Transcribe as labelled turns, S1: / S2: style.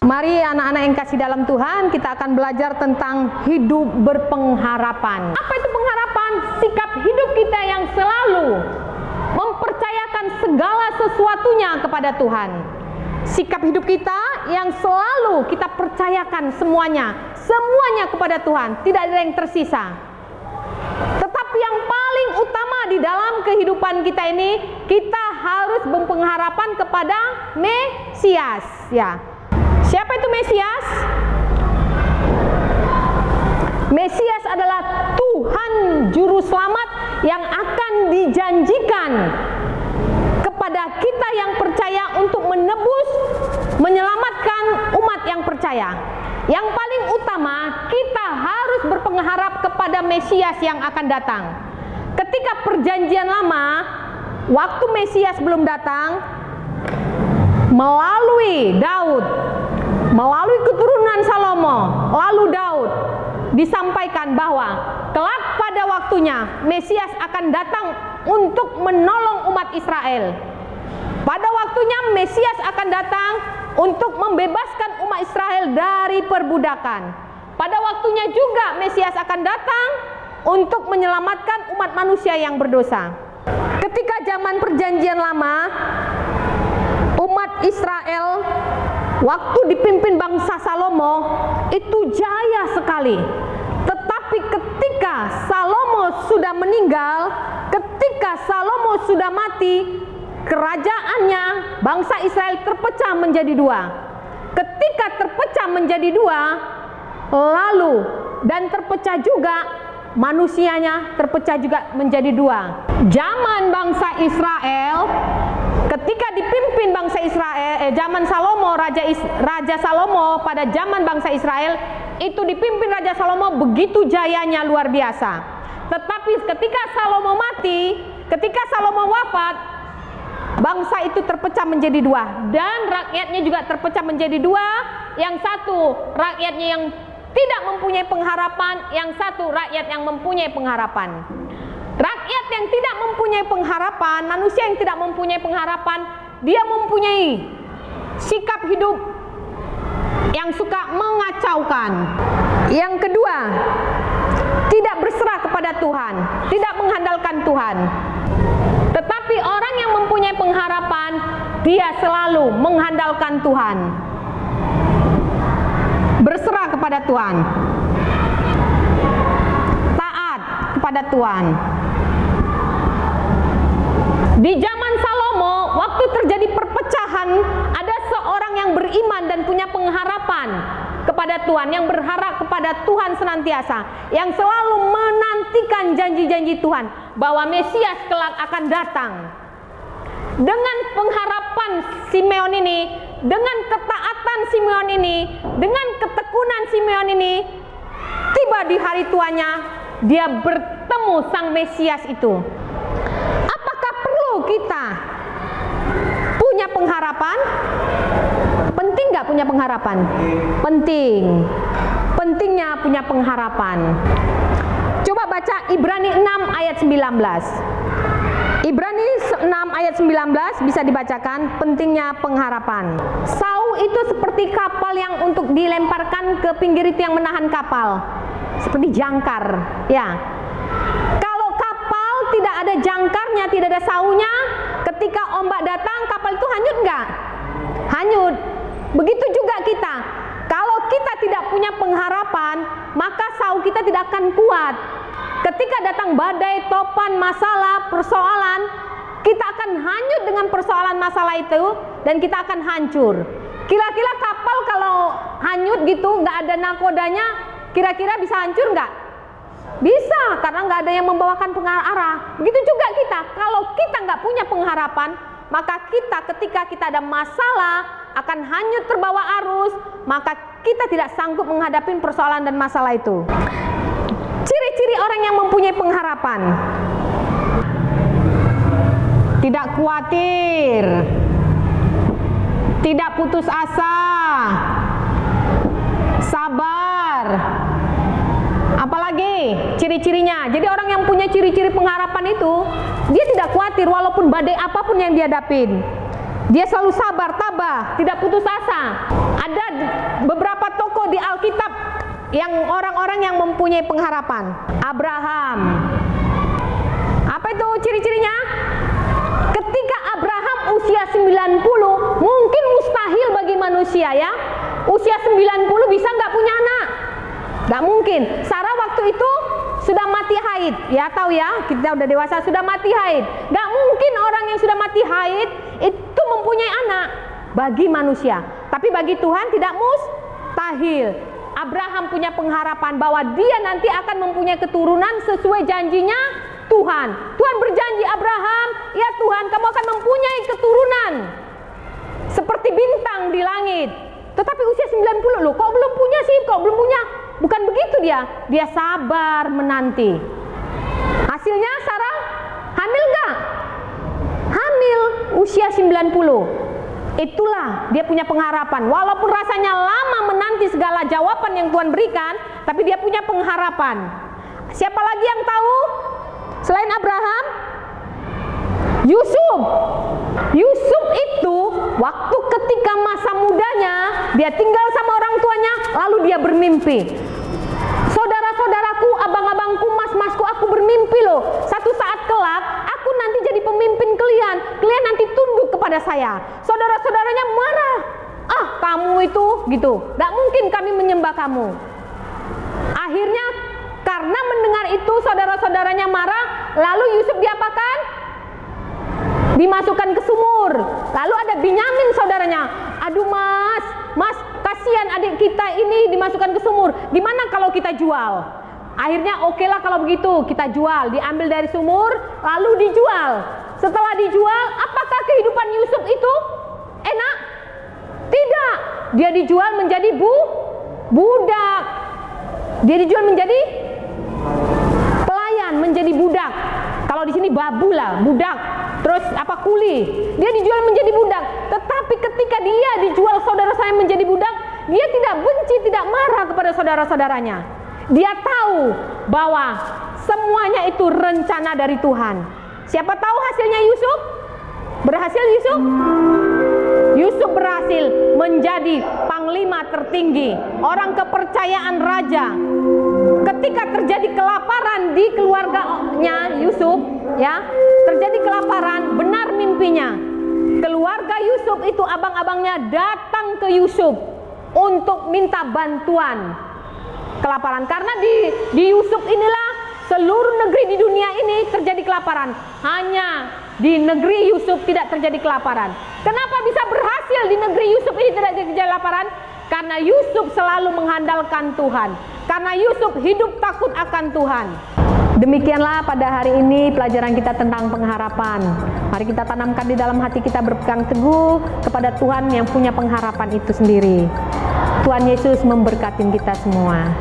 S1: Mari anak-anak yang kasih dalam Tuhan, kita akan belajar tentang hidup berpengharapan. Apa itu pengharapan? Sikap hidup kita yang selalu mempercayakan segala sesuatunya kepada Tuhan. Sikap hidup kita yang selalu kita percayakan semuanya kepada Tuhan, tidak ada yang tersisa. Tetapi yang paling utama di dalam kehidupan kita ini, kita harus berpengharapan kepada Mesias, ya. Siapa itu Mesias? Mesias adalah Tuhan Juru Selamat yang akan dijanjikan kepada kita yang percaya untuk menebus, menyelamatkan umat yang percaya. Yang paling utama, kita harus berpengharap kepada Mesias yang akan datang. Ketika perjanjian lama, waktu Mesias belum datang, melalui Daud, melalui keturunan Salomo, lalu Daud, disampaikan bahwa kelak pada waktunya Mesias akan datang untuk menolong umat Israel. Pada waktunya Mesias akan datang untuk membebaskan umat Israel dari perbudakan. Pada waktunya juga Mesias akan datang untuk menyelamatkan umat manusia yang berdosa. Ketika zaman perjanjian lama, umat Israel waktu dipimpin bangsa Salomo itu jaya sekali. Tetapi ketika Salomo sudah meninggal, ketika Salomo sudah mati, kerajaannya bangsa Israel terpecah menjadi dua. Ketika terpecah menjadi dua, lalu dan terpecah juga manusianya terpecah juga menjadi dua. Zaman bangsa Israel, ketika dipimpin bangsa Israel, zaman Salomo, Raja Salomo, pada zaman bangsa Israel itu dipimpin Raja Salomo begitu jayanya luar biasa. Tetapi ketika Salomo mati, ketika Salomo wafat, bangsa itu terpecah menjadi dua dan rakyatnya juga terpecah menjadi dua. Yang satu rakyatnya yang tidak mempunyai pengharapan, yang satu rakyat yang mempunyai pengharapan. Rakyat yang tidak mempunyai pengharapan, manusia yang tidak mempunyai pengharapan, dia mempunyai sikap hidup yang suka mengacaukan. Yang kedua, tidak berserah kepada Tuhan, tidak mengandalkan Tuhan. Tetapi orang yang mempunyai pengharapan, dia selalu mengandalkan Tuhan, berserah kepada Tuhan, taat kepada Tuhan. Di zaman Salomo, waktu terjadi perpecahan, ada seorang yang beriman dan punya pengharapan kepada Tuhan, yang berharap kepada Tuhan senantiasa, yang selalu menantikan janji-janji Tuhan bahwa Mesias kelak akan datang. Dengan pengharapan Simeon ini, dengan ketaatan Simeon ini, dengan ketekunan Simeon ini, tiba di hari tuanya, dia bertemu Sang Mesias itu. Apakah perlu kita punya pengharapan? Penting nggak punya pengharapan? Penting. Pentingnya punya pengharapan. Coba baca Ibrani 6 ayat 19. Ibrani 6 ayat 19 bisa dibacakan, pentingnya pengharapan. Sau itu seperti kapal yang untuk dilemparkan ke pinggir itu yang menahan kapal, seperti jangkar, ya. Kalau kapal tidak ada jangkarnya, tidak ada saunya, ketika ombak datang, kapal itu hanyut enggak? Hanyut. Begitu juga kita. Kalau kita tidak punya pengharapan, maka sau kita tidak akan kuat. Ketika datang badai, topan, masalah, persoalan, kita akan hanyut dengan persoalan masalah itu dan kita akan hancur. Kira-kira kapal kalau hanyut gitu, nggak ada nakodanya, kira-kira bisa hancur nggak? Bisa, karena nggak ada yang membawakan pengarah. Begitu juga kita, kalau kita nggak punya pengharapan, maka kita ketika kita ada masalah akan hanyut terbawa arus, maka kita tidak sanggup menghadapi persoalan dan masalah itu. Ciri-ciri orang yang mempunyai pengharapan: tidak khawatir, tidak putus asa, sabar. Apalagi ciri-cirinya? Jadi orang yang punya ciri-ciri pengharapan itu, dia tidak khawatir walaupun badai apapun yang dihadapin. Dia selalu sabar, tabah, tidak putus asa. Ada beberapa tokoh di Alkitab yang orang-orang yang mempunyai pengharapan. Abraham. Apa itu ciri-cirinya? Ketika Abraham usia 90, mungkin mustahil bagi manusia ya. Usia 90 bisa nggak punya anak? Nggak mungkin. Sarah waktu itu sudah mati haid. Ya tahu ya, kita udah dewasa sudah mati haid. Nggak mungkin orang yang sudah mati haid itu mempunyai anak bagi manusia. Tapi bagi Tuhan tidak mustahil. Abraham punya pengharapan bahwa dia nanti akan mempunyai keturunan sesuai janjinya Tuhan. Tuhan berjanji, Abraham, ya Tuhan, kamu akan mempunyai keturunan seperti bintang di langit. Tetapi usia 90 loh, kok belum punya sih, kok belum punya. Bukan begitu dia. Dia sabar menanti. Hasilnya Sarah hamil gak? Hamil usia 90. Itulah dia punya pengharapan. Walaupun rasanya lama menanti segala jawaban yang Tuhan berikan, tapi dia punya pengharapan. Siapa lagi yang tahu selain Abraham? Yusuf. Yusuf itu waktu ketika masa mudanya dia tinggal sama orang tuanya, lalu dia bermimpi. Saudara-saudaraku, abang-abangku, mas-masku, aku bermimpi loh. Satu saat kelak aku nanti jadi pemimpin kalian. Kalian nanti tunduk kepada saya. Saudara-saudaranya marah. Ah, kamu itu gitu. Gak mungkin kami menyembah kamu. Akhirnya karena mendengar itu saudara-saudaranya marah, lalu Yusuf diapakan? Dimasukkan ke sumur. Lalu ada Binyamin saudaranya. Aduh mas, kasihan adik kita ini dimasukkan ke sumur. Gimana kalau kita jual? Akhirnya okelah kalau begitu kita jual. Diambil dari sumur lalu dijual. Setelah dijual, apakah kehidupan Yusuf itu enak? Tidak. Dia dijual menjadi budak. Dia dijual menjadi pelayan, menjadi budak. Kalau di sini babu lah, budak. Terus apa, kuli. Dia dijual menjadi budak. Tetapi ketika dia dijual saudara saya menjadi budak, dia tidak benci, tidak marah kepada saudara-saudaranya. Dia tahu bahwa semuanya itu rencana dari Tuhan. Siapa tahu hasilnya Yusuf? Berhasil Yusuf? Yusuf berhasil menjadi panglima tertinggi, orang kepercayaan raja. Ketika terjadi kelaparan di keluarganya Yusuf, ya, terjadi kelaparan, benar mimpinya. Keluarga Yusuf itu abang-abangnya datang ke Yusuf untuk minta bantuan kelaparan. Karena di Yusuf inilah seluruh negeri di dunia ini terjadi kelaparan. Hanya di negeri Yusuf tidak terjadi kelaparan. Kenapa bisa berhasil di negeri Yusuf ini tidak terjadi kelaparan? Karena Yusuf selalu mengandalkan Tuhan. Karena Yusuf hidup takut akan Tuhan. Demikianlah pada hari ini pelajaran kita tentang pengharapan. Mari kita tanamkan di dalam hati kita, berpegang teguh kepada Tuhan yang punya pengharapan itu sendiri. Tuhan Yesus memberkati kita semua.